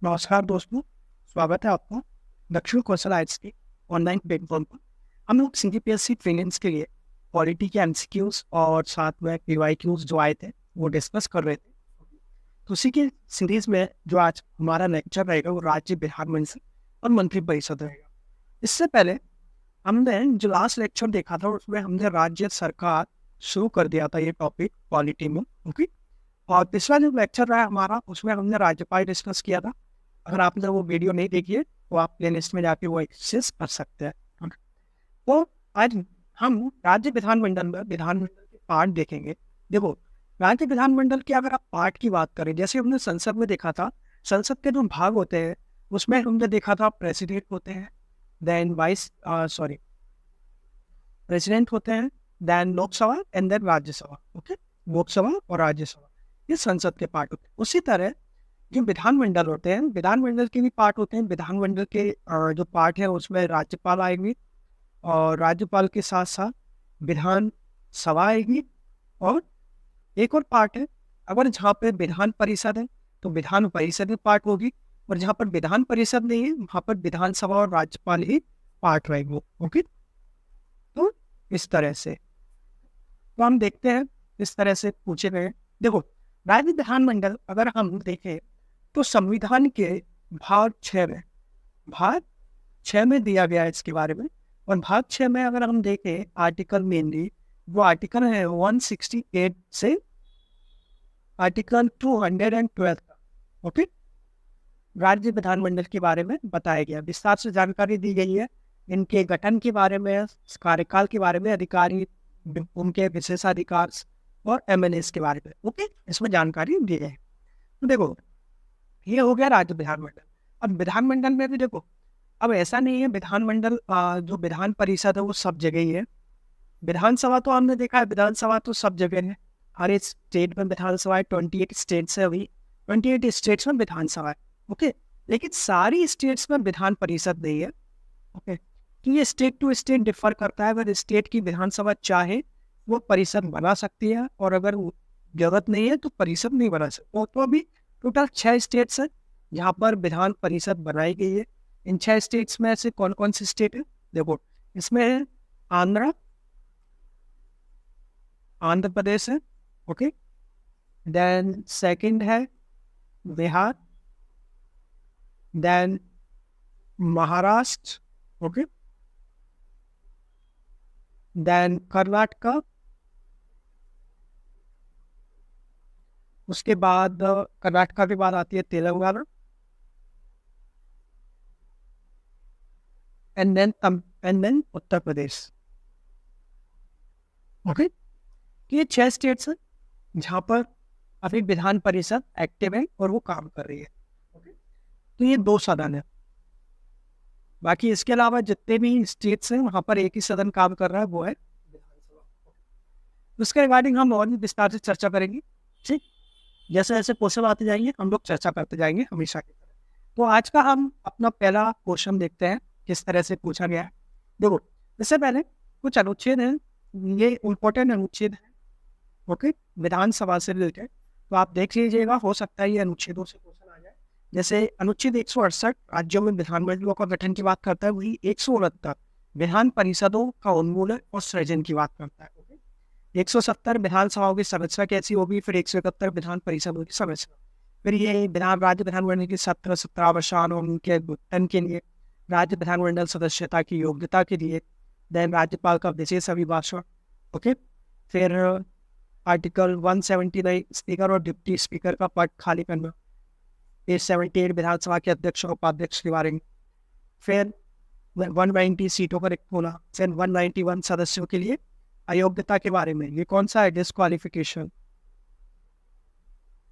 नमस्कार दोस्तों, स्वागत है आपका दक्षिण कौशल आइट्स के ऑनलाइन प्लेटफॉर्म पर। हम लोग सीजीपीएससी प्रीलिम्स के लिए पॉलिटी के एमसीक्यूज और साथ में पीवाईक्यूज जो आए थे वो डिस्कस कर रहे थे। तो उसी के सीरीज में जो आज हमारा लेक्चर रहेगा वो राज्य विधानमंडल और मंत्रिपरिषद रहेगा। इससे पहले हमने जो लास्ट लेक्चर देखा था उसमें हमने राज्य सरकार शुरू कर दिया था ये टॉपिक पॉलिटी में। ओके, और पिछला जो लेक्चर रहा हमारा उसमें हमने राज्यपाल डिस्कस किया था। अगर आपने वो वीडियो नहीं देखी है तो आप प्ले लिस्ट में जाके वो एक्सेस कर सकते हैं। तो आज हम राज्य विधानमंडल में विधानमंडल के पार्ट देखेंगे। देखो, राज्य विधानमंडल की अगर आप पार्ट की बात करें, जैसे हमने संसद में देखा था, संसद के जो भाग होते हैं उसमें हमने देखा था प्रेसिडेंट होते हैं, देन प्रेसिडेंट होते हैं, then Lok Sabha and then Rajya Sabha. Okay, Lok Sabha और राज्यसभा ये संसद के पार्ट होते हैं। उसी तरह जो विधानमंडल होते हैं, विधानमंडल के भी पार्ट होते हैं। विधानमंडल के जो पार्ट है उसमें राज्यपाल आएगी और राज्यपाल के साथ साथ विधान सभा आएगी। और एक और पार्ट है, अगर जहाँ पे विधान परिषद है तो विधान परिषद भी पार्ट होगी, और जहाँ पर विधान परिषद नहीं है वहाँ पर विधानसभा और राज्यपाल ही पार्ट रहेंगे। ओके, तो इस तरह से तो हम देखते हैं इस तरह से पूछे गए। देखो, राज्य विधानमंडल अगर हम देखें तो संविधान के भाग 6 में दिया गया है इसके बारे में। और भाग 6 में अगर हम देखें आर्टिकल मेनली वो आर्टिकल है 168 से आर्टिकल 212 का। ओके, राज्य विधानमंडल के बारे में बताया गया, विस्तार से जानकारी दी गई है इनके गठन के बारे में, कार्यकाल के बारे में, अधिकारी उनके विशेषाधिकार और एमएनएस के बारे में। ओके, इसमें जानकारी दी गई है। तो देखो, ये हो गया राज्य विधानमंडल। अब विधानमंडल में भी देखो, अब ऐसा नहीं है विधानमंडल जो विधान परिषद है वो सब जगह ही है। विधानसभा तो हमने देखा है, विधानसभा तो सब जगह है, हर एक स्टेट में विधानसभा है। 28 स्टेट्स है, अभी 28 स्टेट्स में विधानसभा है। ओके, लेकिन सारी स्टेट्स में विधान परिषद नहीं है। ओके, तो ये स्टेट टू स्टेट डिफर करता है। अगर स्टेट की विधानसभा चाहे वो परिषद बना सकती है, और अगर जरूरत नहीं है तो परिषद नहीं बना सकती। तो अभी टोटल 6 स्टेट्स है जहाँ पर विधान परिषद बनाई गई है। इन 6 स्टेट्स में से कौन कौन से स्टेट है? देखो, इसमें है आंध्र प्रदेश है। ओके, देन सेकंड है Bihar, then Maharashtra, okay, then Karnataka, उसके बाद कर्नाटका के बाद आती है Telangana, and then Uttar Pradesh. Okay, ये 6 स्टेट्स हैं जहाँ पर अभी विधान परिषद एक्टिव है और वो काम कर रही है। ओके, तो ये 2 सदन है। बाकी इसके अलावा जितने भी स्टेट्स हैं वहाँ पर एक ही सदन काम कर रहा है, वो है विधानसभा। उसके रिगार्डिंग हम और भी विस्तार से चर्चा करेंगे। ठीक, जैसे जैसे क्वेश्चन आते जाएंगे हम लोग चर्चा करते जाएंगे हमेशा की तरह। तो आज का हम अपना पहला क्वेश्चन देखते हैं किस तरह से पूछा गया है। देखो, इससे पहले कुछ अनुच्छेद हैं, ये इम्पोर्टेंट अनुच्छेद है। ओके, विधानसभा से रिलेटेड, तो आप देख लीजिएगा, हो सकता है ये अनुच्छेदों से क्वेश्चन आ जाए। जैसे अनुच्छेद 168 राज्यों में विधानमंडलों का गठन की बात करता है, वही 169 विधान परिषदों का उन्मूलन और सृजन की बात करता है। 170 विधानसभाओं की संरचना कैसी होगी, फिर 171 विधान परिषदों की संरचना, फिर ये राज्य विधानमंडल की 17 वर्षान और उनके गठन के लिए, राज्य विधानमंडल सदस्यता की योग्यता के लिए, देन राज्यपाल का विशेष अभिभाषण। ओके, फिर आर्टिकल 179 स्पीकर और डिप्टी स्पीकर का पद खाली करना, 78 विधानसभा के अध्यक्ष और उपाध्यक्ष के बारे में, फिर 190 सीटों का रिक्त होना, फिर 191 सदस्यों के लिए अयोग्यता के बारे में। ये कौन सा है?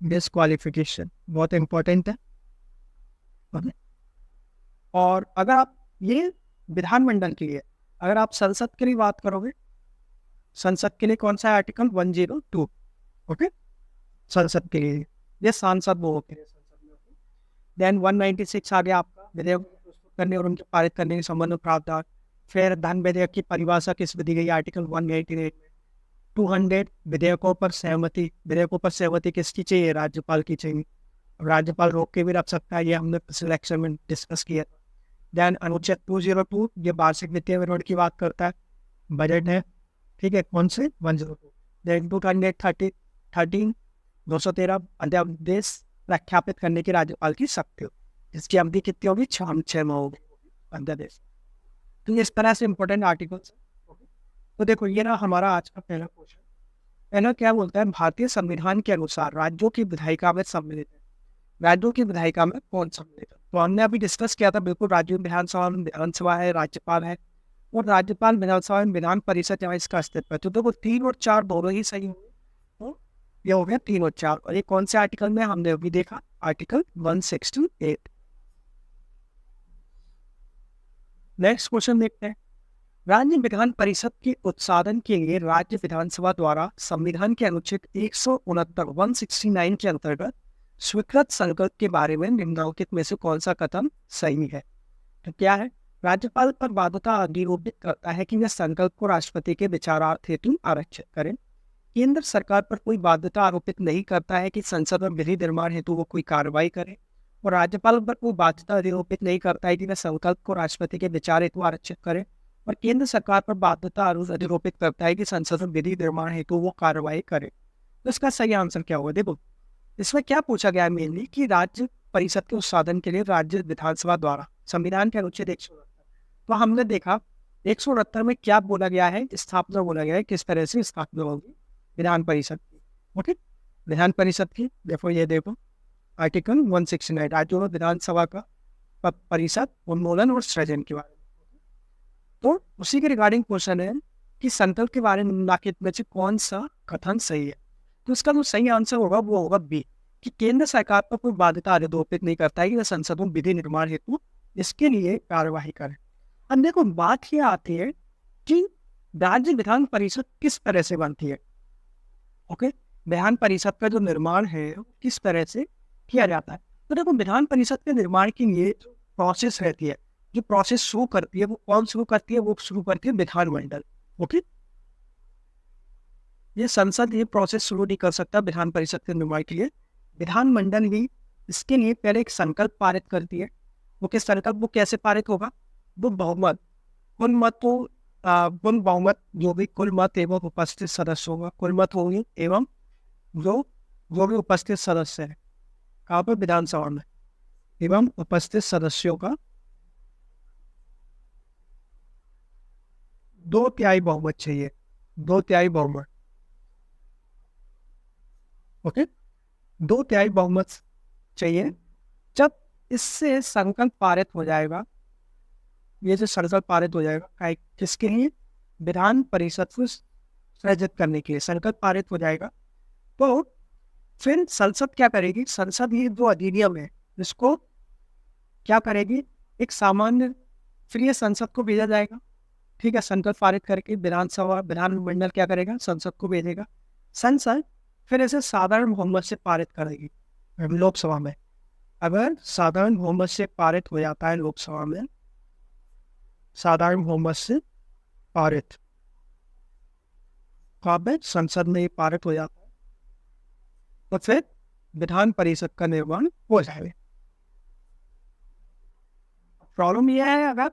डिस्क्वालिफिकेशन बहुत इंपॉर्टेंट है। और अगर आप ये विधानमंडल के लिए, अगर आप संसद के लिए बात करोगे, संसद के लिए कौन सा है? आर्टिकल 102। ओके, संसद के लिए ये सांसद वो के लिए संसद में। देन 196 आ गया आपका विधेयक प्रस्तुत करने और उनके पारित करने के संबंध में प्रावधान। फिर धन विधेयक की परिभाषा किस दी गई? आर्टिकल 188 में। 200 विधेयकों पर सहमति किसकी चाहिए? राज्यपाल की चाहिए। राज्यपाल रोक के भी रख सकता है, ये हमने पिछले लेक्चर में डिस्कस किया था। देन अनुच्छेद 202 ये वार्षिक वित्तीय विवरण की बात करता है, बजट है, ठीक है, कौन से 102। देन 213 213 अध्यादेश प्रख्यापित करने की राज्यपाल की शक्ति हो, जिसकी अवधि कितनी होगी, 6 माह होगी अध्यादेश। तो इस तरह से इंपॉर्टेंट आर्टिकल्स। तो देखो ये ना हमारा आज का पहला क्वेश्चन। पहला क्या बोलता है, भारतीय संविधान के अनुसार राज्यों की विधायिका में सम्मिलित है। राज्यों की विधायिका में कौन सम्मिलित है? तो हमने अभी डिस्कस किया था, बिल्कुल राज्यों में विधानसभा है, राज्यपाल है, और राज्यपाल, विधानसभा, विधान परिषद जहाँ इसका अस्तित्व है। तो देखो 3 और 4 दोनों ही सही होंगे। तो ये हो गया 3 और 4। और ये कौन से आर्टिकल में हमने अभी देखा, आर्टिकल 168। नेक्स्ट क्वेश्चन देखते हैं। राज्य विधान परिषद के उत्साधन के लिए राज्य विधानसभा द्वारा संविधान के अनुच्छेद 169 के अंतर्गत स्वीकृत संकल्प के बारे में निम्नलिखित में से कौन सा कथन सही है? तो क्या है, राज्यपाल पर बाध्यता आरोपित करता है कि वह संकल्प को राष्ट्रपति के विचारार्थ हेतु आरक्षित करें। केंद्र सरकार पर कोई बाध्यता आरोपित नहीं करता है कि संसद में विधि निर्माण हेतु वो कोई कार्रवाई करे, और राज्यपाल पर कोई बाध्यता आरोपित नहीं करता है कि वह संकल्प को राष्ट्रपति के विचार हेतु आरक्षित करे, और केंद्र सरकार पर बाध्यता आरोपित करता है कि संसद में विधि निर्माण हेतु वो कार्रवाई करे। तो इसका सही आंसर क्या होगा? देखो इसमें क्या पूछा गया है मेनली कि राज्य परिषद के उत्साधन के लिए राज्य विधानसभा द्वारा संविधान के अनुच्छेद 169। तो हमने देखा 169 में क्या बोला गया है, स्थापना बोला गया है, किस तरह से स्थापना होगी विधान परिषद की। ओके, विधान परिषद की देखो, ये देखो आर्टिकल 169 राज्यों में विधानसभा का परिषद उन्मूलन और सृजन के बारे में। तो उसी के रिगार्डिंग क्वेश्चन है कि संकल्प के बारे में निम्नलिखित में से कौन सा कथन सही है? तो इसका जो सही आंसर होगा वो होगा बी, कि केंद्र सरकार पर कोई बाध्यता आरोपित नहीं करता है कि वह संसद में विधि निर्माण हेतु इसके लिए कार्यवाही करे। अब देखो बात ये आती है कि राज्य विधान परिषद किस तरह से बनती है। ओके, विधान परिषद का जो निर्माण है किस तरह से किया जाता है। तो देखो विधान परिषद के निर्माण के लिए जो प्रोसेस रहती है, जो प्रोसेस शुरू करती है, वो कौन शुरू करती है? वो शुरू करती है विधानमंडल। ओके, ये संसद ये प्रोसेस शुरू नहीं कर सकता विधान परिषद के निर्माण के लिए, विधानमंडल ही इसके लिए पहले एक संकल्प पारित करती है। वो किस संकल्प, वो कैसे पारित होगा? वो बहुमत, कुल मतों कुल बहुमत, जो भी कुल मत एवं उपस्थित सदस्य होगा, कुल मत होंगे एवं जो भी उपस्थित सदस्य है कहाँ पर, विधानसभा में, एवं उपस्थित सदस्यों का 2/3 बहुमत चाहिए, 2/3 बहुमत। ओके, 2/3 बहुमत चाहिए। जब इससे संकल्प पारित हो जाएगा, ये जो संकल्प पारित हो जाएगा किसके लिए? विधान परिषद को सृजित करने के लिए संकल्प पारित हो जाएगा। तो फिर संसद क्या करेगी? संसद ये जो अधिनियम है इसको क्या करेगी? एक सामान्य फिर संसद को भेजा जाएगा। ठीक है, संकल्प पारित करके विधानसभा, विधानमंडल क्या करेगा? संसद को भेजेगा। संसद फिर इसे साधारण बहुमत से पारित करेगी लोकसभा में। अगर साधारण बहुमत से पारित हो जाता है लोकसभा में, साधारण बहुमत से पारित, संसद में पारित हो जाता है, तो फिर विधान परिषद का निर्माण हो जाएगा। प्रॉब्लम यह है, अगर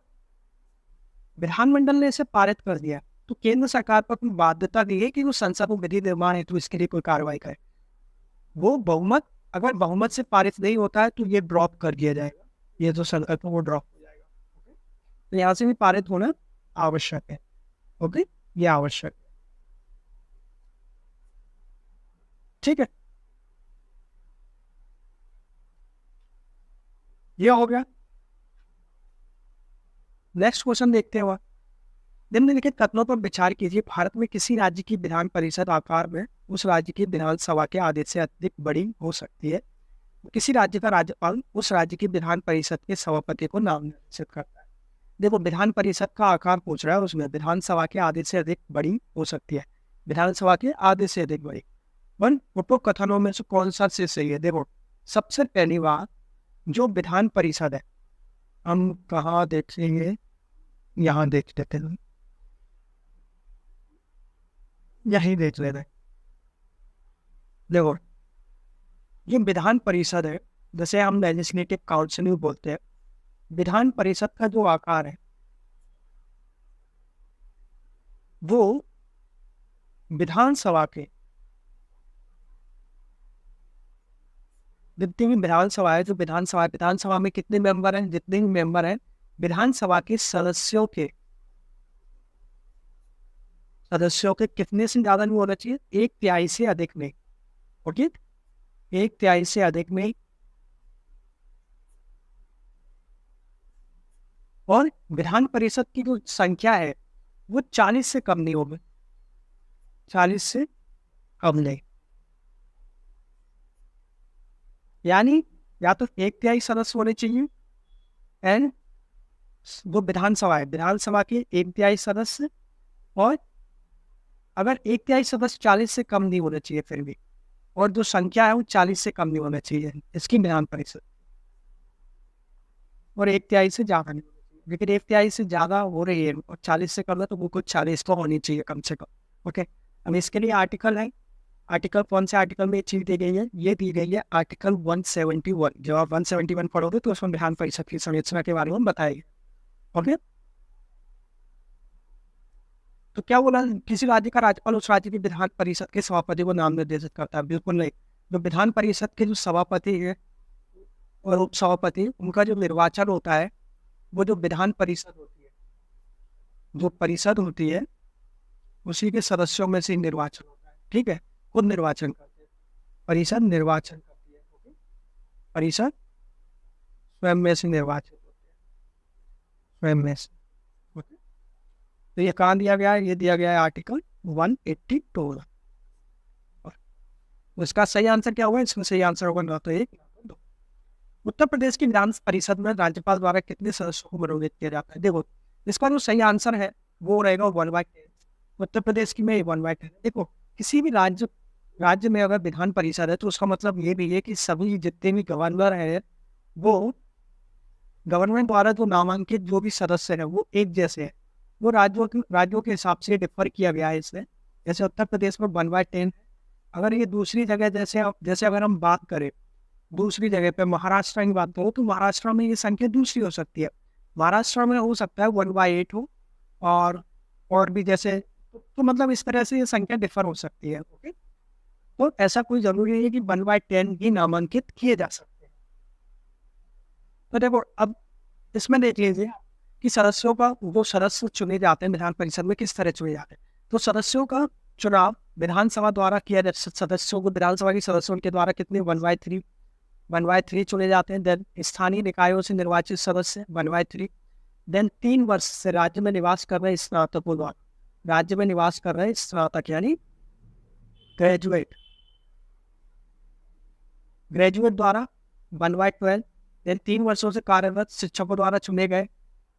विधानमंडल ने इसे पारित कर दिया तो केंद्र सरकार पर कोई बाध्यता नहीं है कि वो संसद में विधि निर्माण हेतु इसके लिए कोई कार्रवाई करे। वो बहुमत, अगर बहुमत से पारित नहीं होता है तो ये ड्रॉप कर दिया जाएगा, ये जो संकल्प है वो ड्रॉप हो जाएगा। तो यहाँ से भी पारित होना आवश्यक है। ओके, ये आवश्यक है। ठीक है, ये हो गया। नेक्स्ट क्वेश्चन देखते हैं। निम्नलिखित कथनों पर विचार कीजिए। भारत में किसी राज्य की विधान परिषद आकार में उस राज्य की विधानसभा के आदेश से अधिक बड़ी हो सकती है। किसी राज्य का राज्यपाल उस राज्य की विधान परिषद के सभापति को नाम निर्देशित करता है। देखो विधान परिषद का आकार पूछ रहा है, उसमें विधानसभा के आदेश से अधिक बड़ी हो सकती है, विधानसभा के आदेश से अधिक बड़ी। उपरोक्त कथनों में से कौन सा से सही है? देखो सबसे पहली बात, जो विधान परिषद है, हम कहाँ देखेंगे? यहाँ देख लेते हैं, यही देख लेते हैं। देखो ये विधान परिषद है, जैसे हम लेजिस्लेटिव काउंसिल भी बोलते हैं, विधान परिषद का जो आकार है वो विधानसभा के जितनी भी विधानसभा है, जो विधानसभा में कितने मेंबर हैं, जितने भी मेंबर हैं, विधानसभा के सदस्यों के कितने से ज्यादा नहीं होना चाहिए, 1/3 से अधिक नहीं। ओके, 1/3 से अधिक नहीं। और विधान परिषद की जो संख्या है वो 40 से कम नहीं होगी, 40 से कम नहीं। यानी या तो 1/3 सदस्य होने चाहिए, एंड वो विधानसभा है, विधानसभा के 1/3 सदस्य, और अगर 1/3 सदस्य 40 से कम नहीं होना चाहिए फिर भी, और जो संख्या है वो 40 से कम नहीं होना चाहिए इसकी विधान परिषद, और 1/3 से ज्यादा नहीं होना चाहिए। लेकिन 1/3 से ज्यादा हो रही है और 40 से कम है, तो वो कुछ 40 तो होनी चाहिए कम से कम। ओके, अब इसके लिए आर्टिकल है, आर्टिकल कौन से आर्टिकल में ये चीज दी गई है, ये दी गई है आर्टिकल 171। जब आप 171 पढ़ोगे तो उसमें विधान परिषद की संरचना के बारे में बताएगा। ओके, तो क्या बोला, किसी राज्य का राज्यपाल उस राज्य की विधान परिषद के सभापति को नाम निर्देशित करता है? बिल्कुल नहीं। जो विधान परिषद के जो सभापति है और उप सभापति, उनका जो निर्वाचन होता है वो जो विधान परिषद होती है, जो परिषद होती है उसी के सदस्यों में से निर्वाचन होता है। ठीक है, खुद निर्वाचन करते हैं, परिषद निर्वाचन करती है। ओके? परिषद स्वयं में से निर्वाचित होते हैं, स्वयं में से। ओके? तो ये कहाँ दिया गया है, ये दिया गया है आर्टिकल 182। उसका सही आंसर क्या होगा, इसमें सही आंसर होगा ना तो 1 ना तो 2। उत्तर प्रदेश की विधान परिषद में राज्यपाल द्वारा कितने सदस्यों को मनोनीत किया जाता है? देखो, इसका जो सही आंसर है वो रहेगा 1/10। उत्तर प्रदेश की में 1/10। देखो, किसी भी राज्य में अगर विधान परिषद है तो उसका मतलब ये भी है कि सभी जितने भी गवर्नर है वो गवर्नमेंट द्वारा जो नामांकित जो भी सदस्य है वो एक जैसे है। वो राज्यों के हिसाब से डिफर किया गया है इसमें। जैसे उत्तर प्रदेश में 1/10। अगर ये दूसरी जगह जैसे अगर हम बात करें दूसरी जगह पे महाराष्ट्र की बात करो तो महाराष्ट्र में ये संख्या दूसरी हो सकती है। महाराष्ट्र में हो सकता है 1/8 हो, और भी जैसे तो मतलब इस तरह से ये संख्या डिफर हो सकती है। ओके, तो ऐसा कोई जरूरी नहीं है कि 1/10 ही नामांकित किए जा सकते हैं। तो देखो, अब इसमें देख लीजिए कि सदस्यों का वो सदस्य चुने जाते हैं विधान परिषद में किस तरह चुने जाते हैं। तो सदस्यों का चुनाव विधानसभा द्वारा किया जाता है। सदस्यों को विधानसभा के सदस्यों के द्वारा कितने 1/3 चुने जाते हैं। देन स्थानीय निकायों से निर्वाचित सदस्य 1/3। देन 3 वर्ष से राज्य में निवास कर रहे स्नातकों द्वारा, राज्य में निवास कर रहे स्नातक यानी ग्रेजुएट द्वारा 1/12। देन 3 वर्षों से कार्यरत शिक्षकों द्वारा चुने गए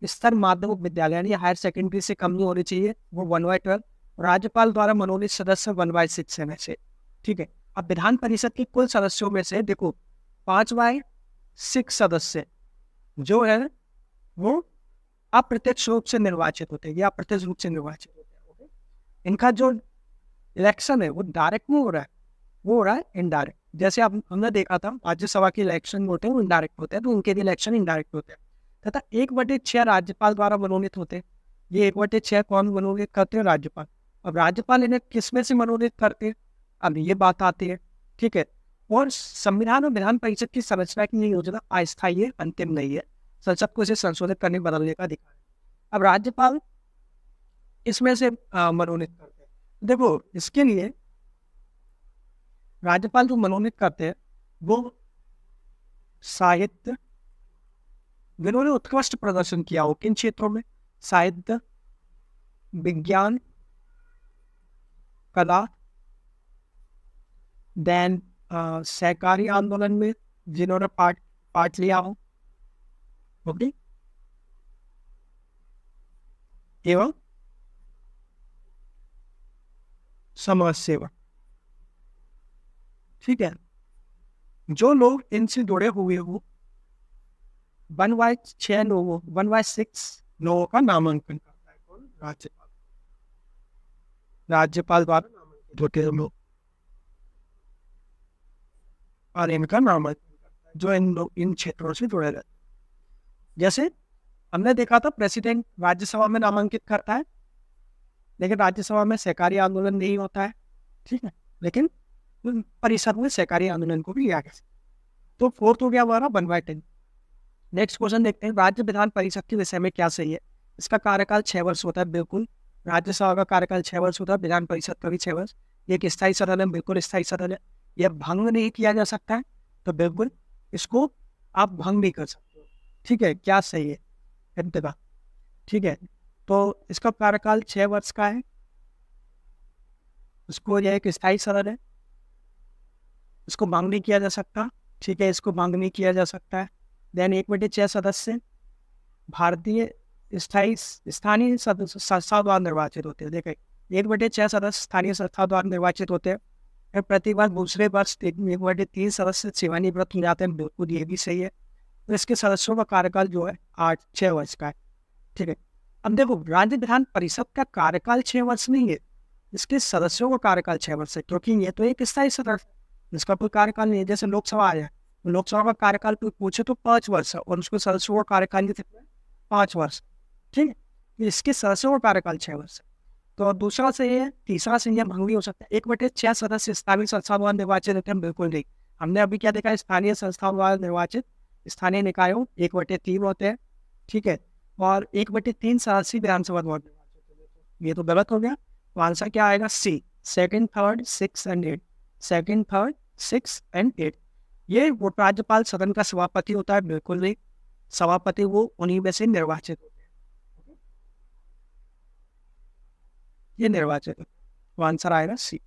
स्तर माध्यमिक विद्यालय यानी हायर सेकेंडरी से कम नहीं होनी चाहिए, वो 1/12। राज्यपाल द्वारा मनोनीत सदस्य 1/6 में से। ठीक है, अब विधान परिषद के कुल सदस्यों में से देखो 5/6 सदस्य जो है वो अप्रत्यक्ष रूप से निर्वाचित होते हैं या अप्रत्यक्ष रूप से निर्वाचित होते हैं। ओके, इनका जो इलेक्शन है वो डायरेक्ट नहीं हो रहा है, वो हो रहा है इनडायरेक्ट। जैसे अब हमने देखा था राज्यसभा के इलेक्शन होते हैं वो इनडायरेक्ट होते हैं, तो उनके भी इलेक्शन इनडायरेक्ट होते हैं। तथा 1/6 राज्यपाल द्वारा मनोनीत होते हैं। ये 1/6 कौन मनोनीत करते हैं? राज्यपाल। अब राज्यपाल इन्हें किसमें से मनोनीत करते हैं, अब ये बात आती है। ठीक है, और संविधान और विधान परिषद की संरचना की योजना अस्थायी है, अंतिम नहीं है। संसद को इसे संशोधित करने बदलने का अधिकार है। अब राज्यपाल इसमें से मनोनीत करते हैं। देखो, इसके लिए राज्यपाल जो मनोनीत करते हैं वो साहित्य, जिन्होंने उत्कृष्ट प्रदर्शन किया हो किन क्षेत्रों में, साहित्य, विज्ञान, कला, देन सहकारी आंदोलन में जिन्होंने पार्ट लिया हो। ओके, एवं समाज सेवा। ठीक है, जो लोग इनसे जुड़े हुए हो 1/6 लोगों का नामांकन करता है कौन? राज्यपाल। राज्यपाल द्वारा नामांकित होते हैं लोग और इनका नामांकन करता जो इन क्षेत्रों से जुड़े रहते हैं। जैसे हमने देखा था प्रेसिडेंट राज्यसभा में नामांकित करता है, लेकिन राज्यसभा में सहकारी आंदोलन नहीं होता है, ठीक है, लेकिन परिषद में सहकारी आंदोलन को भी लिया गया। तो फोर्थ हो गया हमारा 1/10। नेक्स्ट क्वेश्चन देखते हैं, राज्य विधान परिषद के विषय में क्या सही है। इसका कार्यकाल 6 वर्ष होता है, बिल्कुल। राज्यसभा का कार्यकाल 6 वर्ष होता है, विधान परिषद का भी 6 वर्ष। ये एक स्थायी सदन है, बिल्कुल स्थायी सदन है। यह भंग नहीं किया जा सकता है, तो बिल्कुल इसको आप भंग भी कर सकते हो, ठीक है। क्या सही है, इंतबा, ठीक है। तो इसका कार्यकाल 6 वर्ष का है, इसको यह एक स्थायी सदन है, इसको भंग नहीं किया जा सकता, ठीक है, इसको भंग नहीं किया जा सकता है। देन 1/6 सदस्य भारतीय स्थानीय संस्था द्वारा निर्वाचित होते हैं। देखें, 1/6 सदस्य स्थानीय संस्था द्वारा निर्वाचित होते हैं। फिर प्रतिवर्ष दूसरे वर्ष 1/3 सदस्य सेवानिवृत्त हो जाते हैं, बिल्कुल ये भी सही है। तो इसके सदस्यों का कार्यकाल जो है 6 वर्ष का है, ठीक है। अब देखो, राज्य विधान परिषद का कार्यकाल 6 वर्ष नहीं है, इसके सदस्यों का कार्यकाल 6 वर्ष है, क्योंकि ये तो एक स्थायी सदस्य है, इसका कोई कार्यकाल नहीं है। जैसे लोकसभा आया, लोकसभा का कार्यकाल कोई पूछे तो 5 वर्ष है, और उसके सदस्यों का कार्यकाल कितना है, 5 वर्ष, ठीक है। इसके सदस्यों का कार्यकाल 6 वर्ष है। तो दूसरा सही है। तीसरा सही है, भंग भी हो सकता है। 1/6 सदस्य स्थानीय संस्था द्वारा निर्वाचित होते हैं, बिल्कुल नहीं। हमने अभी क्या देखा, स्थानीय संस्था द्वारा निर्वाचित स्थानीय निकायों 1/3 होते हैं, ठीक है, और 1/3 सदस्य विधानसभा द्वारा निर्वाचित होते हैं। ये तो गलत हो गया। तो आंसर क्या आएगा, सी, 2nd, 3rd, 6th and 8। 2nd, 3rd, 6th and 8। ये वो राज्यपाल सदन का सभापति होता है, बिल्कुल नहीं। सभापति वो उन्हीं में से निर्वाचित होते हैं, ये निर्वाचित होते हैं। तो आंसर आएगा सी।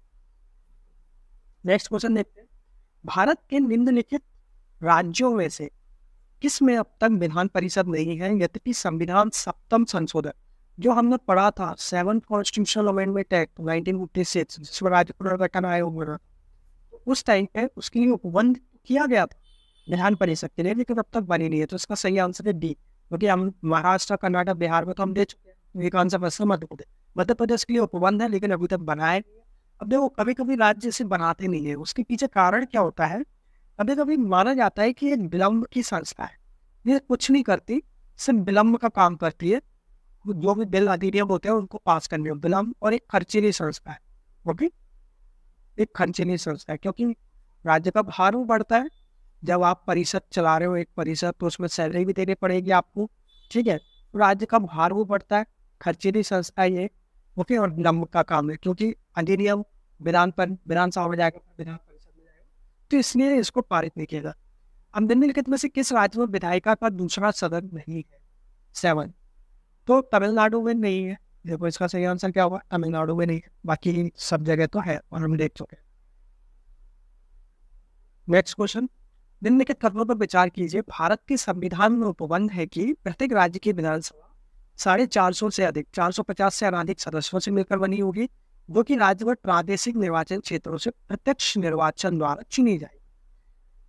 नेक्स्ट क्वेश्चन देखते हैं, भारत के निम्नलिखित राज्यों में से किस में अब तक विधान परिषद नहीं है, यद्यपि संविधान 7th संशोधन जो हमने पढ़ा था 7th कॉन्स्टिट्यूशनल अमेंडमेंट एक्ट 1956, जिसमें राज्य पुनर्गठन आयोग बना, तो उस टाइम पे उसके लिए उपबंध किया गया था विधान परिषद के लिए, लेकिन अब तक बनी नहीं है। तो इसका सही आंसर है डी, क्योंकि हम महाराष्ट्र, कर्नाटक, बिहार में तो हम दे चुके हैं। एक आंसर बस मध्य प्रदेश के लिए उपबंध है, लेकिन अभी तक बनाए नहीं है। अब देखो, कभी कभी राज्य इसे बनाते नहीं है, उसके पीछे कारण क्या होता है। कभी कभी माना जाता है कि एक विलंब की संस्था है, ये कुछ नहीं करती, सिर्फ विलंब का काम करती है। जो भी बिल अधिनियम होते हैं उनको पास करने में विलंब, और एक खर्चीली संस्था है, ओके, एक खर्चीली संस्था है, क्योंकि राज्य का भार भी बढ़ता है। जब आप परिषद चला रहे हो, एक परिषद, तो उसमें सैलरी भी देनी पड़ेगी आपको, ठीक है। तो राज्य का भार भी बढ़ता है, खर्चीली संस्था ये, ओके, और विलंब का काम है, क्योंकि अधिनियम विधानसभा में जाएगा, विधान परिषद में जाएगा, तो इसलिए इसको पारित नहीं किया। अब निम्नलिखित में से किस राज्य में विधायिका का दूसरा सदन नहीं है, 7, तो तमिलनाडु में नहीं है। देखो, इसका सही आंसर क्या होगा, तमिलनाडु में नहीं है, बाकी सब जगह तो है और हम देख चुके हैं। नेक्स्ट क्वेश्चन, निम्नलिखित कथनों पर विचार कीजिए। भारत के संविधान में उपबंध है कि प्रत्येक राज्य की विधानसभा 450 से अधिक, 450 से अधिक सदस्यों से मिलकर बनी होगी, जो कि राज्य में प्रादेशिक निर्वाचन क्षेत्रों से प्रत्यक्ष निर्वाचन द्वारा चुनी जाएगी।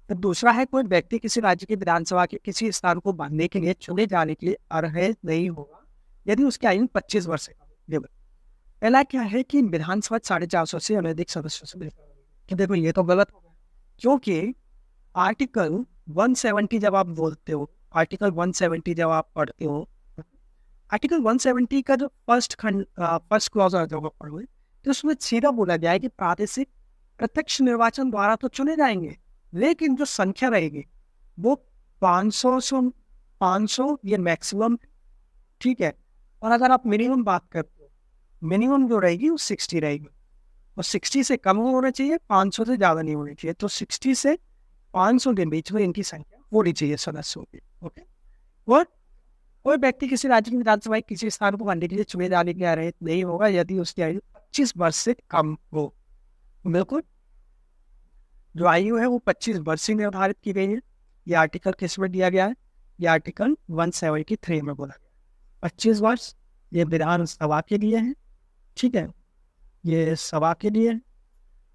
तो दूसरा है, कोई व्यक्ति किसी राज्य की विधानसभा के किसी स्थान को भरने के लिए चुने जाने के लिए अर्ह नहीं होगा यदि उसकी आयु 25 वर्ष से कम है। पहला क्या है कि विधानसभा 450 से अधिक सदस्यों से मिलकर बनेगी। कि देखो, ये तो गलत हो गया, क्योंकि आर्टिकल 170 जब आप बोलते हो, आर्टिकल 170 जब आप पढ़ते हो, आर्टिकल 170 का जो फर्स्ट क्लॉज पढ़ोगे, तो उसमें सीधा बोला गया है कि प्रादेशिक प्रत्यक्ष निर्वाचन द्वारा तो चुने जाएंगे, लेकिन जो संख्या रहेगी वो 500 ये मैक्सिमम, ठीक है। और अगर आप मिनिमम बात करते हो, मिनिमम जो रहेगी वो 60 रहेगी, और 60 से कम होना चाहिए, 500 से ज़्यादा नहीं होनी चाहिए। तो 60 से 500 के बीच में इनकी संख्या होनी चाहिए सदस्यों की, ओके। और कोई व्यक्ति किसी राज्य की विधानसभा किसी स्थान को भरने के लिए चुने जाने के अर्ह नहीं होगा यदि उसकी आयु 25 वर्ष से कम हो। बिल्कुल, जो आयु है वो 25 वर्ष से निर्धारित की गई है। ये आर्टिकल किस में दिया गया है, ये आर्टिकल 173 में बोला गया है। 25 वर्ष ये विधानसभा के लिए है, ठीक है, ये सभा के लिए,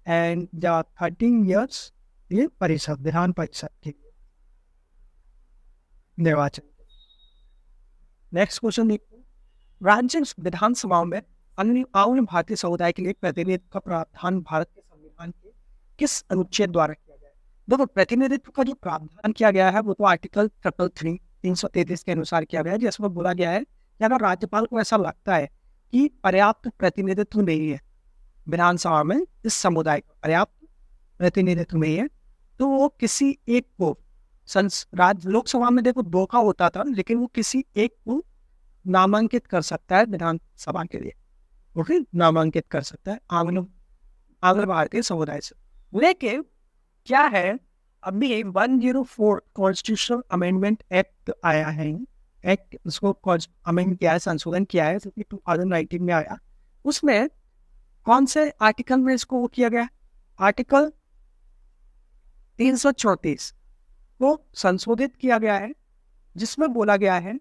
एंड 13 ईयर्स ये परिषद, विधान परिषद के लिए निर्वाचन। नेक्स्ट क्वेश्चन देखते हैं, राज्य विधानसभाओं में अन्य भारतीय समुदाय के लिए प्रतिनिधित्व का प्रावधान भारत के संविधान के किस अनुच्छेद द्वारा किया गया है। देखो प्रतिनिधित्व का जो प्रावधान किया गया है वो तो आर्टिकल 333 के अनुसार किया गया है, जिसमें बोला गया है कि अगर राज्यपाल को ऐसा लगता है कि पर्याप्त प्रतिनिधित्व नहीं है विधानसभा में, इस समुदाय का पर्याप्त प्रतिनिधित्व नहीं है, तो वो किसी एक को लोकसभा में देखो 2 का होता था, लेकिन वो किसी एक को नामांकित कर सकता है विधानसभा के लिए, ओके, नामांकित कर सकता है आंग्ल भारतीय समुदाय से। लेकिन क्या है, अभी 104 कॉन्स्टिट्यूशनल अमेंडमेंट एक्ट आया है, एक्ट उसको अमेंड किया है, संशोधन किया है, 2019 में आया। उसमें कौन से आर्टिकल में इसको वो किया गया? आर्टिकल 334 को संशोधित किया गया है, जिसमें बोला गया है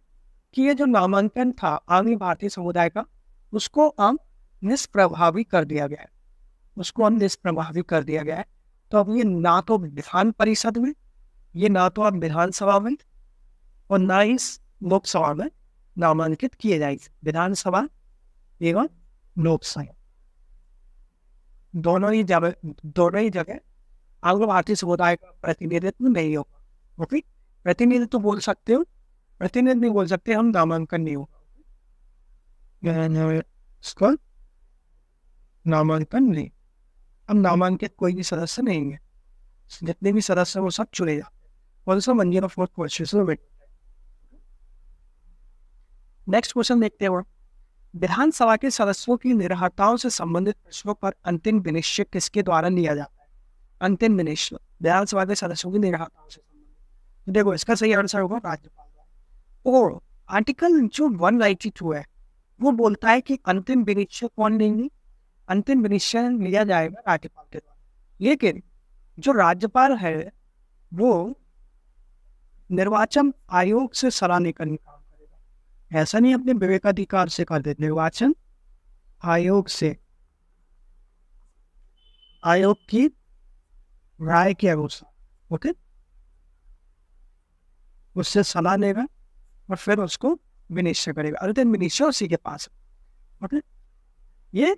कि ये जो नामांकन था आंग्ल भारतीय समुदाय का, उसको हम निष्प्रभावी कर दिया गया है, उसको हम निष्प्रभावी कर दिया गया है। तो अब ये ना तो विधान परिषद में, ये ना तो अब विधानसभा में, और ना ही लोकसभा में नामांकित किए जाएंगे। विधानसभा एवं लोकसभा दोनों ही जगह आंग्ल भारतीय समुदाय का प्रतिनिधित्व नहीं होगा। ओके, प्रतिनिधित्व तो बोल सकते हो, प्रतिनिधित्व नहीं बोल सकते हम, नामांकन नहीं होगा, इसका नामांकन नहीं। अब नामांकित कोई भी सदस्य नहीं है, जितने भी सदस्य वो सब चुने जाते हैं। ऑल्सो मंजूर ऑफ क्वेश्चन। नेक्स्ट क्वेश्चन देखते हैं। विधानसभा के सदस्यों की निर्भरताओं से संबंधित प्रश्नों पर अंतिम विनिश्चय किसके द्वारा लिया जाता है? अंतिम विनिश्चय विधानसभा के सदस्यों की निर्भरताओं से संबंधित, देखो इसका सही आंसर होगा राज्यपाल द्वारा। और आर्टिकल जो 192 है वो बोलता है कि अंतिम विनिश्चय कौन लेंगे? अंतिम विनिश्चय लिया जाएगा राज्यपाल के द्वारा। लेकिन जो राज्यपाल है वो निर्वाचन आयोग से सलाह लेकर काम करेगा, ऐसा नहीं अपने विवेकाधिकार से कर दे। निर्वाचन आयोग से, आयोग की राय के अनुसार, ओके, उससे सलाह लेगा और फिर उसको विनिश्चय करेगा। अंतिम विनिश्चय उसी के पास, ओके। ये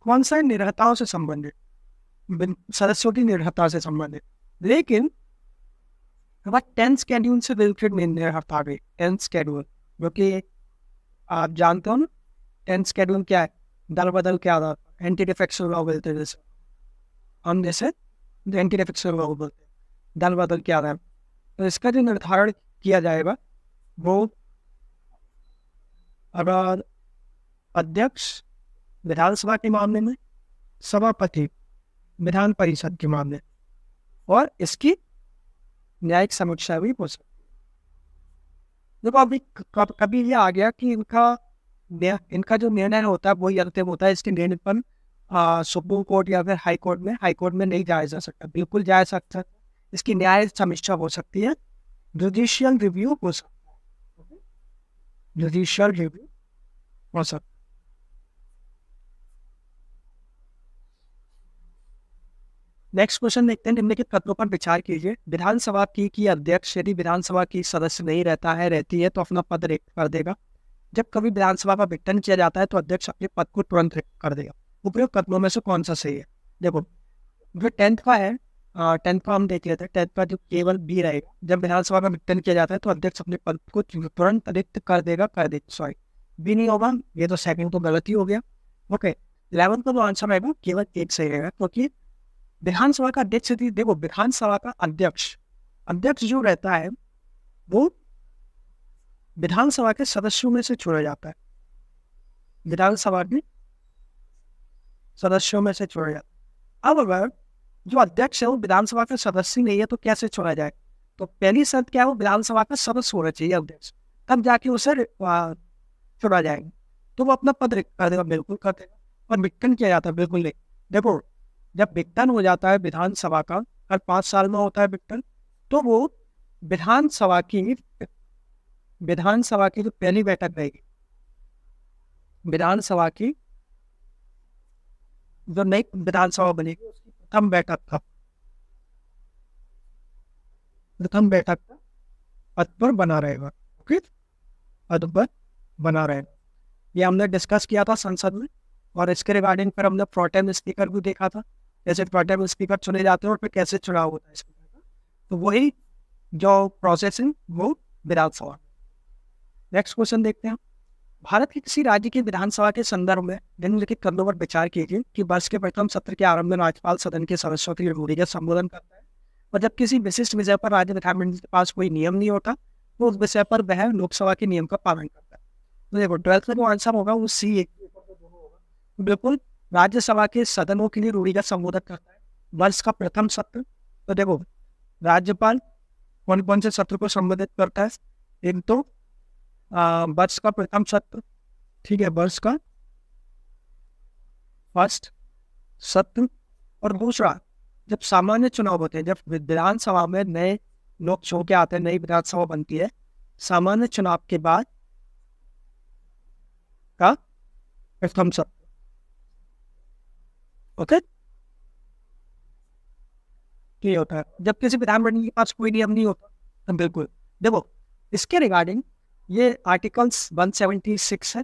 कौन सा? निर्भरताओं से संबंधित, सदस्यों की निर्भरता से संबंधित। लेकिन 10th शेड्यूल से रिलेटेड निर्भरता गई। 10th शेड्यूल, क्योंकि आप जानते हो ना 10th शेड्यूल क्या है? दल बदल क्या था? एंटी डिफेक्शन लॉ बोलते हैं, जैसे हम जैसे एंटी डिफेक्शन लॉ बोलते हैं, दल बदल क्या था। तो इसका जो निर्धारण किया जाएगा वो अगर अध्यक्ष विधानसभा के मामले में, सभापति विधान परिषद के मामले, और इसकी न्यायिक समीक्षा भी हो सकती है। देखो अभी कभी ये आ गया कि इनका जो निर्णय होता है वही अंतिम होता है। इसके निर्णय पर सुप्रीम कोर्ट या फिर हाई कोर्ट में नहीं जाया जा सकता, बिल्कुल जा सकता है। इसकी न्याय समीक्षा हो सकती है, जुडिशियल रिव्यू हो सकता है, जुडिशियल रिव्यू हो सकता है। नेक्स्ट क्वेश्चन देखते हैं। निम्नलिखित तत्वों पर विचार कीजिए। विधानसभा की अध्यक्ष यदि विधानसभा की सदस्य नहीं रहती है तो अपना पद रिक्त कर देगा। जब कभी विधानसभा का विघटन किया जाता है तो अध्यक्ष अपने पद को तुरंत रिक्त कर देगा। उपयुक्त कथनों में से कौन सा सही है? देखो जो 10th का है, 10th का हम देख लेते हैं। 10th का जो केवल बी रहेगा, जब विधानसभा का विघटन किया जाता है तो अध्यक्ष अपने पद को तुरंत रिक्त कर देगा, सॉरी बी नहीं होगा, ये तो सेकंड तो गलत ही हो गया। ओके, 11th का जो आंसर रहेगा केवल एक सही रहेगा, क्योंकि विधानसभा का अध्यक्ष, देखो विधानसभा का अध्यक्ष जो रहता है वो विधानसभा के सदस्यों में से चुना जाता है, विधानसभा के सदस्यों में से चुना जाता है। अब अगर जो अध्यक्ष है वो विधानसभा का सदस्य नहीं है तो कैसे चुना जाए? तो पहली शर्त क्या है? वो विधानसभा का सदस्य होना चाहिए अध्यक्ष, तब जाके उसे चुना जाएगा। तो वो अपना पद रिक्त कर देगा, बिल्कुल कर देगा। और विघटन किया जाता है, बिल्कुल नहीं। देखो जब विघटन हो जाता है विधानसभा का, हर 5 साल में होता है विघटन, तो वो विधानसभा की जो पहली बैठक रहेगी, विधानसभा की जो नई विधानसभा बनेगी उसकी प्रथम बैठक का पद पर बना रहेगा। ओके, पद पर बना रहेगा। ये हमने डिस्कस किया था संसद में, और इसके रिगार्डिंग फिर हमने प्रोटेम स्पीकर भी देखा था, जैसे प्रोटेम स्पीकर चुने जाते हैं और फिर कैसे चुनाव होता है स्पीकर का, तो वही जो प्रोसेस है वो विधानसभा। नेक्स्ट क्वेश्चन देखते हैं। भारत के किसी राज्य की विधानसभा के संदर्भ में निम्नलिखित कदमों पर विचार कीजिए कि वर्ष के प्रथम सत्र के आरंभ में राज्यपाल सदन के सदस्यों की रूढ़िगत संबोधन करता है, और जब किसी विशिष्ट विषय पर राज्य विधानमंडल के पास कोई नियम नहीं होता तो उस विषय पर वह लोकसभा के नियम का पालन करता है। तो देखो 12th में जो आंसर होगा वो सी एक होगा। बिल्कुल, राज्यसभा के सदनों के लिए रूढ़िगत संबोधन करता है वर्ष का प्रथम सत्र। तो देखो राज्यपाल कौन कौन से सत्र को संबोधित करता है? एक तो वर्ष का प्रथम सत्र, ठीक है, वर्ष का फर्स्ट सत्र, और दूसरा जब सामान्य चुनाव होते हैं, जब विधानसभा में नए लोग चुन के आते हैं, नई विधानसभा बनती है, सामान्य चुनाव के बाद का प्रथम सत्र। ओके, ये होता है जब किसी विधानमंडल के पास कोई नियम नहीं होता। तो बिल्कुल देखो इसके रिगार्डिंग ये आर्टिकल्स 176 है,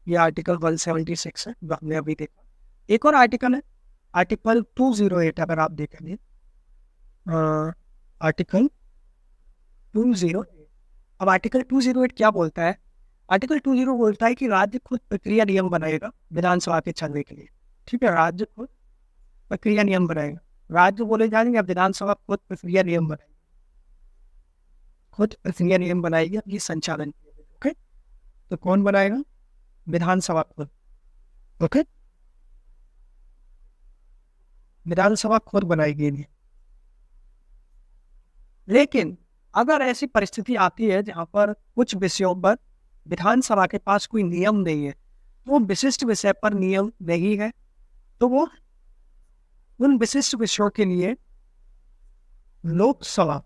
ये आर्टिकल 176 है जो हमने अभी देखा। एक और आर्टिकल है आर्टिकल 208, अगर आप देखेंगे आर्टिकल 208। अब आर्टिकल 208 क्या बोलता है? आर्टिकल 20 बोलता है कि राज्य खुद प्रक्रिया नियम बनाएगा विधानसभा के चलने के लिए। ठीक है, राज्य खुद प्रक्रिया नियम बनाएगा। राज्य बोले जाएंगे अब विधानसभा खुद प्रक्रिया नियम बनाएगी, खुद प्रक्रिया नियम बनाएगी अपनी संचालन के लिए। ओके, तो कौन बनाएगा? विधानसभा खुद। ओके, विधानसभा खुद बनाएगी इन्हें। लेकिन अगर ऐसी परिस्थिति आती है जहां पर कुछ विषयों पर विधानसभा के पास कोई नियम नहीं है, तो विशिष्ट विषय पर नियम नहीं है, तो वो उन विशिष्ट विषयों के लिए लोकसभा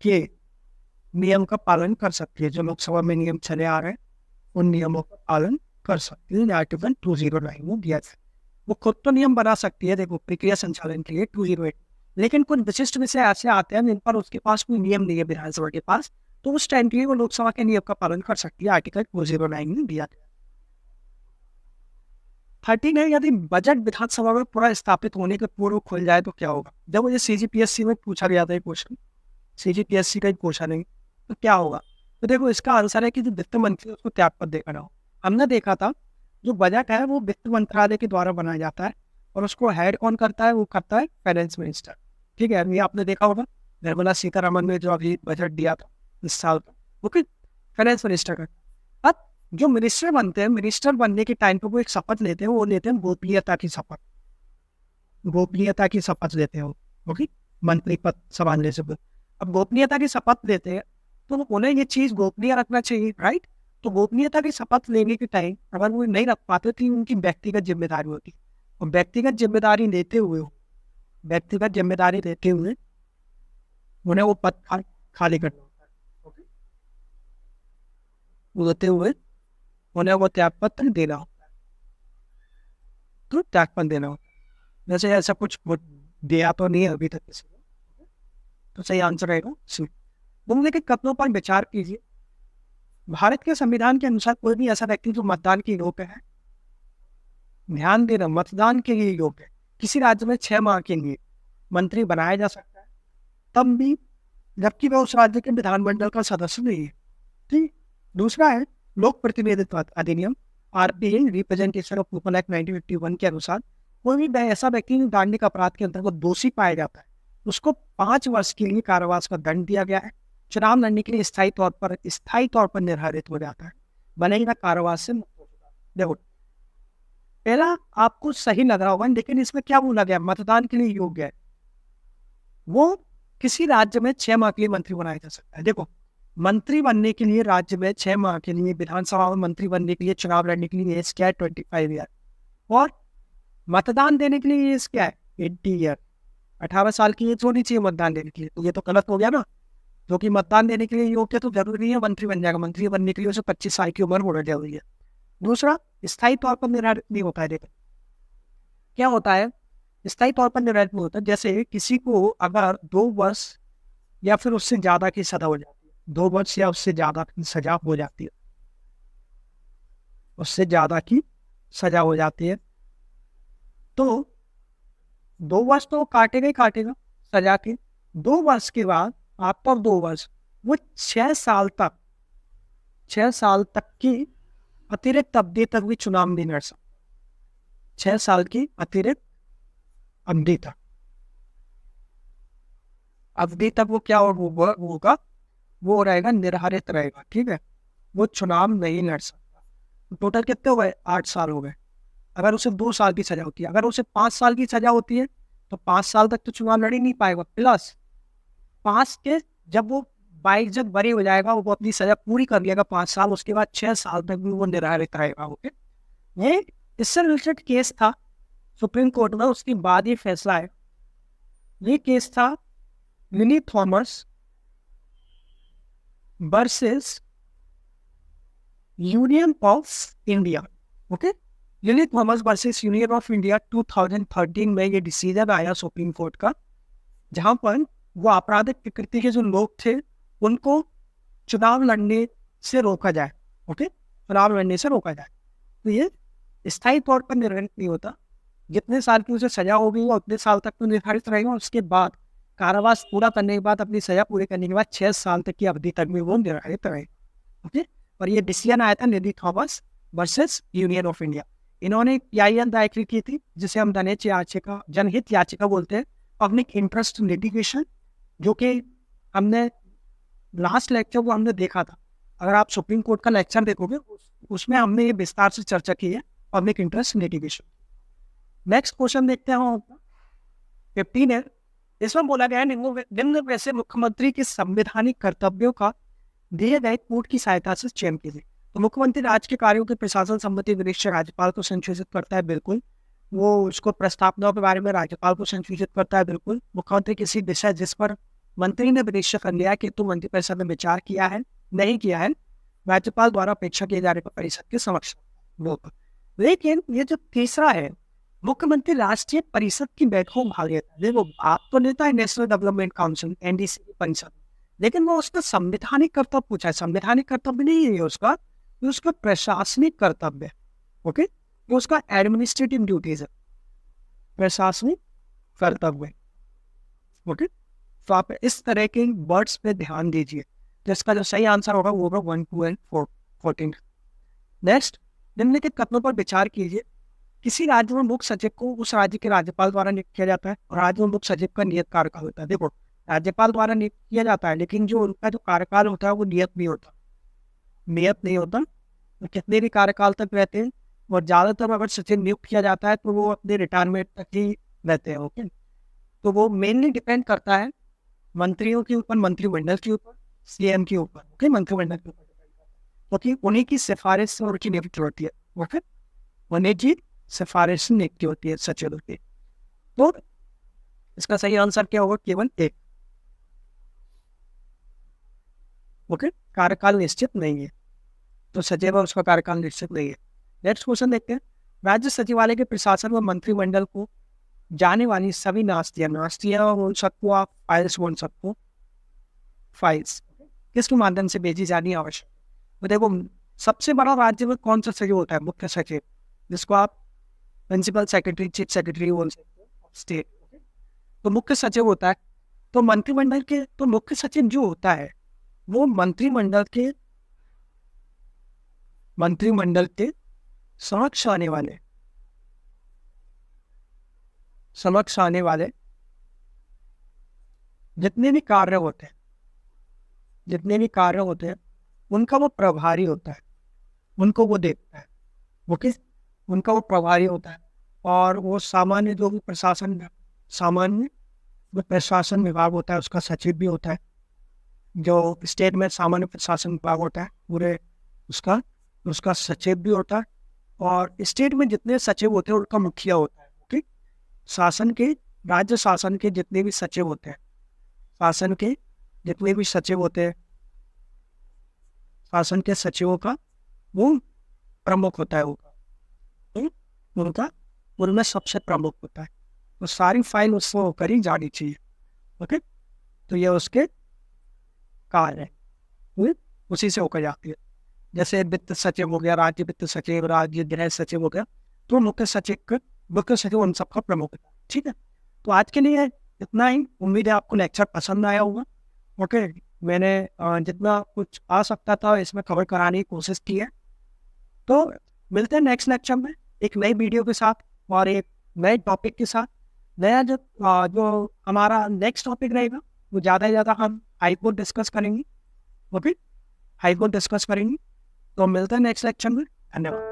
के नियम का पालन कर सकती है। जो लोकसभा में नियम चले आ रहे हैं उन नियमों का पालन कर सकती है। आर्टिकल 209 में दिया है, वो खुद तो नियम बना सकती है देखो प्रक्रिया संचालन के लिए 208, लेकिन कुछ विशिष्ट विषय ऐसे आते हैं जिन पर उसके पास कोई नियम नहीं है विधानसभा के पास, तो उस टाइम के लिए वो लोकसभा के नियम का पालन कर सकती है। आर्टिकल 209 में दिया गया। 13 है, यदि बजट विधानसभा में पूरा स्थापित होने के पूर्व खुल जाए तो क्या होगा? जब मुझे CGPSC में पूछा गया था ये क्वेश्चन, CGPSC का ही पूछा नहीं, तो क्या होगा? तो देखो इसका आंसर है कि जो वित्त मंत्री उसको त्यागपत्र देकर हो। हमने देखा था जो बजट है वो वित्त मंत्रालय के द्वारा बनाया जाता है, और उसको हेड कौन करता है? वो करता है फाइनेंस मिनिस्टर। ठीक है, ये आपने देखा होगा निर्मला सीतारमण ने जो अभी बजट दिया था इस साल का, वो कि फाइनेंस मिनिस्टर का। अब जो मिनिस्टर बनते हैं, मिनिस्टर बनने के टाइम पे वो एक शपथ लेते हैं, वो लेते हैं गोपनीयता की शपथ। गोपनीयता की शपथ लेते हैं वो, ओके, मंत्री पद संभालने से। अब गोपनीयता की शपथ लेते हैं तो उन्हें ये चीज गोपनीय रखना चाहिए, राइट? तो गोपनीयता की शपथ लेने के टाइम अगर वो नहीं रख पाते तो उनकी व्यक्तिगत जिम्मेदारी होती है, और व्यक्तिगत जिम्मेदारी लेते हुए उन्हें वो पद खाली करना होता है। ओके, लेते हुए उन्हें वो त्यागपत्र देना होता है, तो त्यागपत्र देना होता है। वैसे ऐसा कुछ दिया तो नहीं है अभी तक किसी को, तो सही आंसर रहेगा सी। घूमने के कदमों पर विचार कीजिए। भारत के संविधान के अनुसार कोई भी ऐसा व्यक्ति जो मतदान के योग्य है, ध्यान देना, मतदान के लिए योग्य है, किसी राज्य में 6 माह के लिए मंत्री बनाया जा सकता है, तब भी जबकि वह उस राज्य के विधानमंडल का सदस्य नहीं है। ठीक, दूसरा है लोक प्रतिनिधित्व अधिनियम RPA representation of people act 1951 के अनुसार कोई भी ऐसा व्यक्ति जो दंडिक अपराध के अंतर्गत दोषी पाया जाता है उसको 5 वर्ष के लिए कारावास का दंड दिया गया है। चुनाव लड़ने के लिए स्थायी तौर पर निर्धारित हो जाता है, बनेगा कारावास से मुक्त हो चुका है। देखो पहला आपको सही लग रहा होगा, लेकिन इसमें क्या बोला गया? मतदान के लिए योग्य है, वो किसी राज्य में 6 माह के लिए मंत्री बनाया जा सकता है। देखो मंत्री बनने के लिए राज्य में 6 माह के लिए, विधानसभा में मंत्री बनने के लिए, चुनाव लड़ने के लिए एज क्या है? 25 ईयर, और मतदान देने के लिए एज क्या है? 80 ईयर। 18 साल की एज होनी चाहिए मतदान देने के लिए, तो ये तो गलत हो गया ना। जो कि मतदान देने के लिए योग्य तो जरूरी नहीं है मंत्री बन जाएगा, मंत्री बनने के लिए उसे 25 साल की उम्र होना जरूरी है। दूसरा, स्थायी तौर पर निर्धारित नहीं होता है। देखो क्या होता है स्थायी तौर पर निर्धारित नहीं होता, जैसे किसी को अगर 2 वर्ष या फिर उससे ज्यादा की सजा हो जाती है, 2 वर्ष या उससे ज्यादा की सजा हो जाती है, उससे ज्यादा की सजा हो जाती है, तो 2 वर्ष तो काटेगा ही काटेगा सजा के, 2 वर्ष के बाद आफ्टर 2 वर्ष वो 6 साल तक की अतिरिक्त अवधि तक भी चुनाव नहीं लड़ सकता। 6 साल की अतिरिक्त अवधि तक वो क्या होगा, वो रहेगा, निर्धारित रहेगा। ठीक है, वो चुनाव नहीं लड़ सकता। टोटल कितने हो गए? 8 साल हो गए। अगर उसे 2 साल की सजा होती है, अगर उसे 5 साल की सजा होती है तो 5 साल तक तो चुनाव लड़ ही नहीं पाएगा। प्लस 5 के जब वो 22 जब बरी हो जाएगा, वो अपनी सजा पूरी कर लेगा 5 साल, उसके बाद 6 साल तक भी वो निर्धारित रहेगा। ओके, ये इससे रिलेटेड केस था सुप्रीम कोर्ट में, उसके बाद ये फैसला है। ये केस था lily Thomas versus union of India. Okay, lily Thomas versus union of India 2013 में ये डिसीजन आया सुप्रीम कोर्ट का, जहां पर वो आपराधिक प्रकृति के जो लोग थे उनको चुनाव लड़ने से रोका जाए। ओके, चुनाव लड़ने से रोका जाए। तो ये स्थायी तौर पर निर्धारित नहीं होता, जितने साल की उसे सजा होगी वो उतने साल तक तो निर्धारित रहेगा। उसके बाद कारावास पूरा करने के बाद, अपनी सजा पूरी करने के बाद 6 साल तक की अवधि तक में वो निर्धारित रहेगा। ओके, और ये डिसीजन आया था lily Thomas versus union of India. इन्होंने PIL दायर की थी, जिसे हम जनहित याचिका बोलते हैं, पब्लिक इंटरेस्ट लिटिगेशन, जो कि हमने लास्ट लेक्चर को हमने देखा था। अगर आप सुप्रीम कोर्ट का लेक्चर देखोगे उसमें हमने ये विस्तार से चर्चा की है, public interest litigation. Next question देखते हैं 15 है। इसमें बोला गया है निम्न में से मुख्यमंत्री के संवैधानिक कर्तव्यों का दिए गए कोर्ट की सहायता से चयन कीजिए। तो मुख्यमंत्री राज्य के कार्यों के प्रशासन संबंधी निरीक्षण राज्यपाल को संशोधित करता है, बिल्कुल। वो उसको प्रस्तावनाओं के बारे में राज्यपाल को संशोधित करता है, बिल्कुल। मुख्यमंत्री किसी विषय जिस पर मंत्री ने विनिश्चय कर लिया कि तुम मंत्रिपरिषद में विचार किया है, नहीं किया है, राज्यपाल द्वारा अपेक्षा किए जाने पर परिषद के समक्ष वो। लेकिन ये जो तीसरा है, मुख्यमंत्री राष्ट्रीय परिषद की बैठकों में भाग लेता है। देखो, आप तो लेता है नेशनल डेवलपमेंट काउंसिल NDC की परिषद, लेकिन वो उसका संवैधानिक कर्तव्य पूछा है। संवैधानिक कर्तव्य नहीं है उसका, तो उसका प्रशासनिक कर्तव्य है। ओके, वो उसका एडमिनिस्ट्रेटिव ड्यूटीज है, प्रशासनिक कर्तव्य। ओके, तो आप इस तरह के वर्ड्स पे ध्यान दीजिए। तो इसका जो सही आंसर होगा वो होगा 1, 2 and 14। नेक्स्ट, निम्नलिखित कथनों पर विचार कीजिए। किसी राज्य में मुख्य सचिव को उस राज्य के राज्यपाल द्वारा नियुक्त किया जाता है, और राज्य में मुख्य सचिव का नियत कार्यकाल होता है। देखो, राज्यपाल द्वारा नियुक्त किया जाता है, लेकिन जो उनका जो कार्यकाल होता है वो नियत नहीं होता, तो कितने भी कार्यकाल तक रहते हैं। और ज़्यादातर अगर सचिव नियुक्त किया जाता है तो वो अपने रिटायरमेंट तक ही रहते हैं। ओके, तो वो मेनली डिपेंड करता है मंत्रियों के ऊपर, मंत्रिमंडल के ऊपर, CM के ऊपर। ओके, मंत्रिमंडल के ऊपर, क्योंकि उन्हीं की सिफारिश से उनकी नियुक्ति होती है। ओके, उन्हीं की सिफारिश से नियुक्ति होती है सचिव की। तो इसका सही आंसर क्या होगा? केवल 1। ओके, कार्यकाल निश्चित नहीं है, तो सचिव और उसका कार्यकाल निश्चित नहीं है। नेक्स्ट क्वेश्चन देखते हैं। राज्य सचिवालय के प्रशासन व मंत्रिमंडल को जाने वाली सभी नास्तियां बोल सकते आप, फाइल्स बोल सकते हो, फाइल्स किसके माध्यम से भेजी जानी आवश्यक। तो देखो, सबसे बड़ा राज्य में कौन सा सचिव होता है? मुख्य सचिव, जिसको आप प्रिंसिपल सेक्रेटरी, चीफ सेक्रेटरी बोल सकते हो स्टेट। तो मुख्य सचिव होता है। तो मंत्रिमंडल के, तो मुख्य सचिव जो होता है वो मंत्रिमंडल के समक्ष आने वाले जितने भी कार्य होते हैं उनका वो प्रभारी होता है, उनको वो देखता है। वो किस, उनका वो प्रभारी होता है। और वो सामान्य जो भी प्रशासन विभाग होता है उसका सचिव भी होता है। जो स्टेट में सामान्य प्रशासन विभाग होता है पूरे, उसका सचिव भी होता है। और स्टेट में जितने सचिव होते हैं उनका मुखिया होता है। ठीक, राज्य शासन के जितने भी सचिव होते हैं, शासन के सचिवों का वो प्रमुख होता है, उनमें सबसे प्रमुख होता है। तो सारी फाइल उसको होकर ही जानी चाहिए। ओके, तो ये उसके कार्य है, उसी से होकर जाती है। जैसे वित्त सचिव हो गया, राज्य वित्त सचिव, राज्य गृह सचिव हो गया, तो मुख्य सचिव उन सबका प्रमुख होता है। ठीक है, तो आज के लिए इतना ही, उम्मीद है आपको लेक्चर पसंद आया होगा। ओके, मैंने जितना कुछ आ सकता था इसमें कवर कराने की कोशिश की है। तो मिलते हैं नेक्स्ट लेक्चर में एक नई वीडियो के साथ और एक नए टॉपिक के साथ। नया जो हमारा नेक्स्ट टॉपिक रहेगा वो ज़्यादा से ज़्यादा हम हाईकोर्ट डिस्कस करेंगे। ओके, हाईकोर्ट डिस्कस करेंगे। तो मिलते हैं नेक्स्ट लेक्चर में। धन्यवाद।